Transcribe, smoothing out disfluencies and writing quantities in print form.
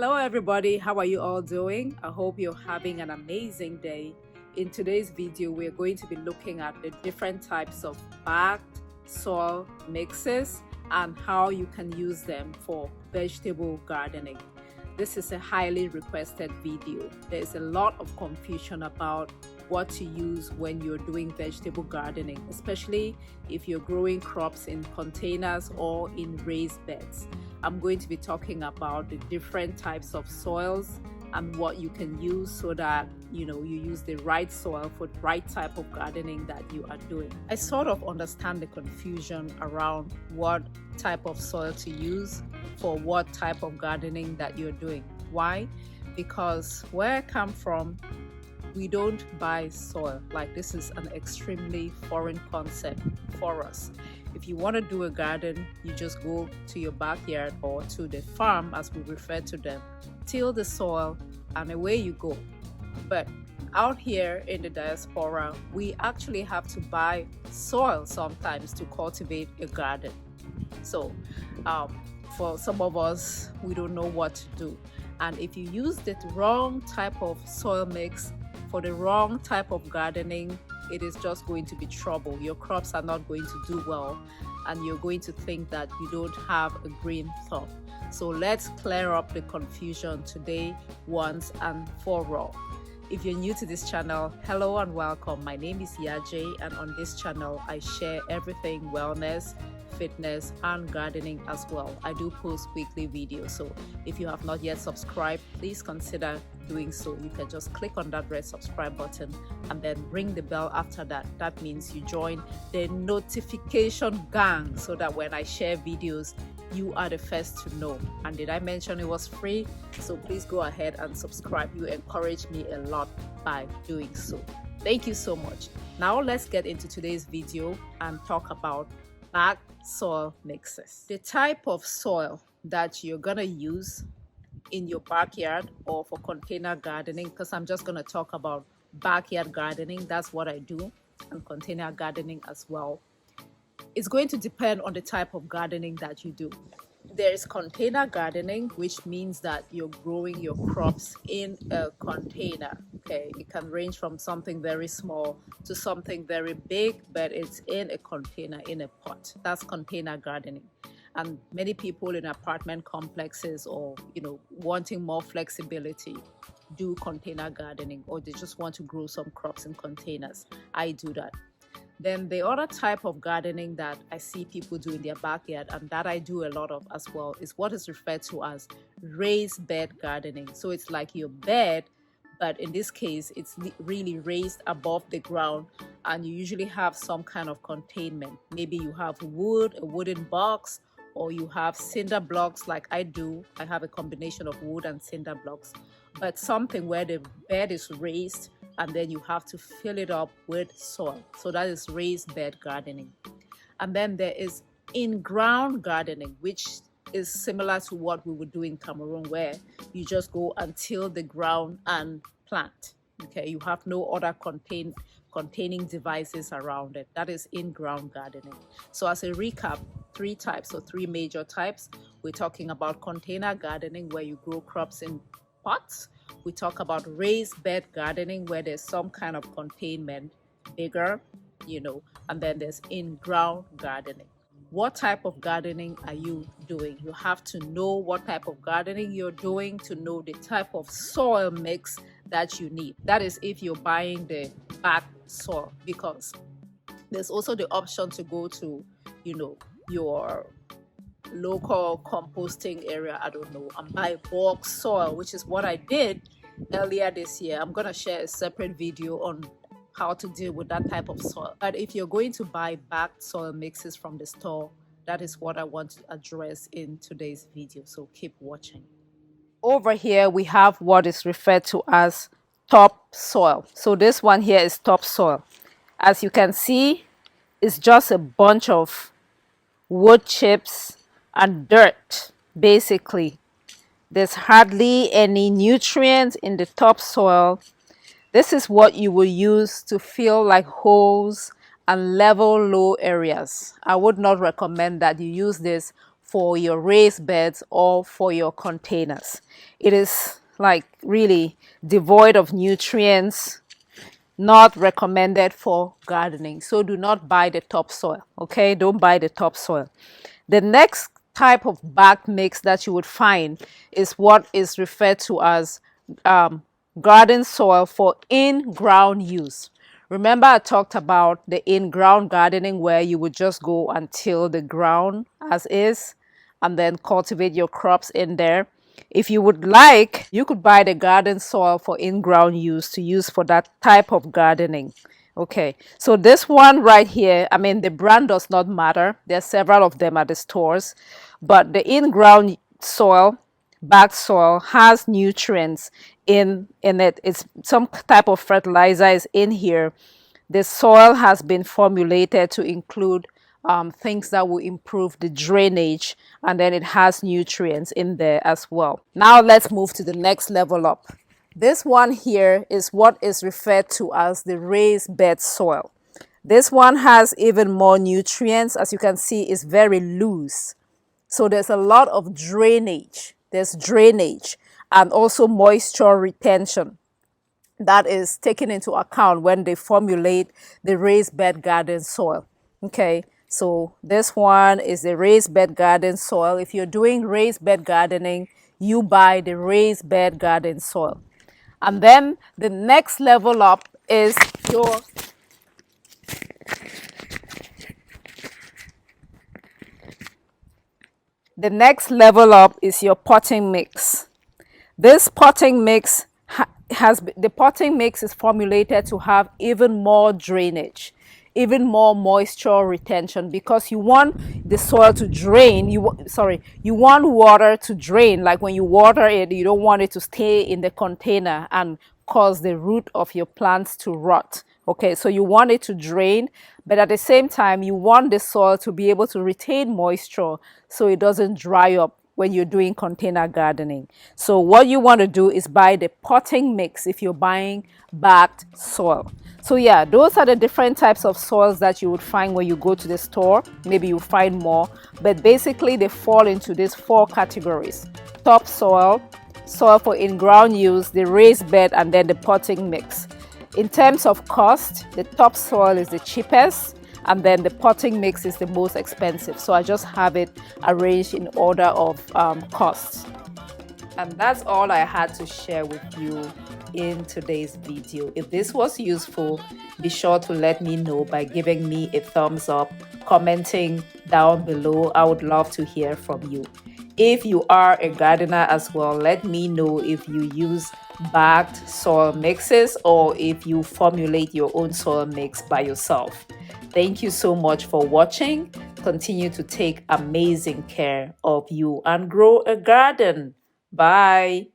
Hello everybody, how are you all doing? I hope you're having an amazing day. In today's video, we're going to be looking at the different types of bagged soil mixes and how you can use them for vegetable gardening. This is a highly requested video. There's a lot of confusion about what to use when you're doing vegetable gardening, especially if you're growing crops in containers or in raised beds. I'm going to be talking about the different types of soils and what you can use so that you use the right soil for the right type of gardening that you are doing. I sort of understand the confusion around what type of soil to use for what type of gardening that you're doing. Why? Because where I come from, we don't buy soil. Like, this is an extremely foreign concept for us. If you want to do a garden, you just go to your backyard or to the farm, as we refer to them, till the soil, and away you go. But out here in the diaspora, we actually have to buy soil sometimes to cultivate a garden. So for some of us, we don't know what to do. And if you use the wrong type of soil mix for the wrong type of gardening, it is just going to be trouble. Your crops are not going to do well, and you're going to think that you don't have a green thumb. So let's clear up the confusion today once and for all. If you're new to this channel, hello and welcome. My name is YAJE, and on this channel I share everything wellness, fitness and gardening as well. I do post weekly videos, so if you have not yet subscribed, please consider doing so. You can just click on that red subscribe button and then ring the bell after that. That means you join the notification gang so that when I share videos, you are the first to know. And did I mention it was free? So please go ahead and subscribe. You encourage me a lot by doing so. Thank you so much. Now let's get into today's video and talk about bagged soil mixes. The type of soil that you're gonna use in your backyard or for container gardening, because I'm just gonna talk about backyard gardening, that's what I do, and container gardening as well. It's going to depend on the type of gardening that you do. There is container gardening, which means that you're growing your crops in a container. Okay, it can range from something very small to something very big, but it's in a container, in a pot. That's container gardening. And many people in apartment complexes or wanting more flexibility do container gardening, or they just want to grow some crops in containers. I do that. Then the other type of gardening that I see people do in their backyard, and that I do a lot of as well, is what is referred to as raised bed gardening. So it's like your bed, but in this case, it's really raised above the ground, and you usually have some kind of containment. Maybe you have wood, a wooden box, or you have cinder blocks like I do. I have a combination of wood and cinder blocks, but something where the bed is raised and then you have to fill it up with soil. So that is raised bed gardening. And then there is in-ground gardening, which is similar to what we would do in Cameroon, where you just go and till the ground and plant. Okay, you have no other containing devices around it. That is in-ground gardening. So as a recap, three major types. We're talking about container gardening, where you grow crops in pots. We talk about raised bed gardening, where there's some kind of containment, bigger, and then there's in-ground gardening. What type of gardening are you doing? You have to know what type of gardening you're doing to know the type of soil mix that you need. That is if you're buying the bagged soil, because there's also the option to go to, your local composting area, I don't know, and buy bulk soil, which is what I did earlier this year. I'm going to share a separate video on how to deal with that type of soil. But if you're going to buy bagged soil mixes from the store, that is what I want to address in today's video. So keep watching. Over here, we have what is referred to as topsoil. So this one here is topsoil. As you can see, it's just a bunch of wood chips and dirt, basically. There's hardly any nutrients in the topsoil. This is what you will use to fill like holes and level low areas. I would not recommend that you use this for your raised beds or for your containers. It is like really devoid of nutrients, not recommended for gardening. So do not buy the topsoil, okay? Don't buy the topsoil. The next type of bagged mix that you would find is what is referred to as garden soil for in-ground use. Remember I talked about the in-ground gardening where you would just go and till the ground as is and then cultivate your crops in there. If you would like, you could buy the garden soil for in-ground use to use for that type of gardening. Okay, so this one right here, I mean, the brand does not matter. There's several of them at the stores, but the in-ground soil, bagged soil, has nutrients in it. It's some type of fertilizer is in here. The soil has been formulated to include things that will improve the drainage, and then it has nutrients in there as well. Now let's move to the next level up. This one here is what is referred to as the raised bed soil. This one has even more nutrients. As you can see, it's very loose. So there's a lot of drainage. There's drainage and also moisture retention that is taken into account when they formulate the raised bed garden soil. Okay, so this one is the raised bed garden soil. If you're doing raised bed gardening, you buy the raised bed garden soil. And then the next level up is your potting mix. This potting mix the potting mix is formulated to have even more drainage, even more moisture retention, because you want the soil to drain. You want water to drain. Like when you water it, you don't want it to stay in the container and cause the root of your plants to rot. Okay, so you want it to drain, but at the same time you want the soil to be able to retain moisture so it doesn't dry up when you're doing container gardening. So what you want to do is buy the potting mix if you're buying bagged soil. So yeah, those are the different types of soils that you would find when you go to the store. Maybe you'll find more, but basically they fall into these 4 categories: topsoil, soil for in-ground use, the raised bed, and then the potting mix. In terms of cost, the topsoil is the cheapest, and then the potting mix is the most expensive. So I just have it arranged in order of cost. And that's all I had to share with you in today's video. If this was useful, be sure to let me know by giving me a thumbs up, commenting down below. I would love to hear from you. If you are a gardener as well, let me know if you use bagged soil mixes or if you formulate your own soil mix by yourself. Thank you so much for watching. Continue to take amazing care of you and grow a garden. Bye.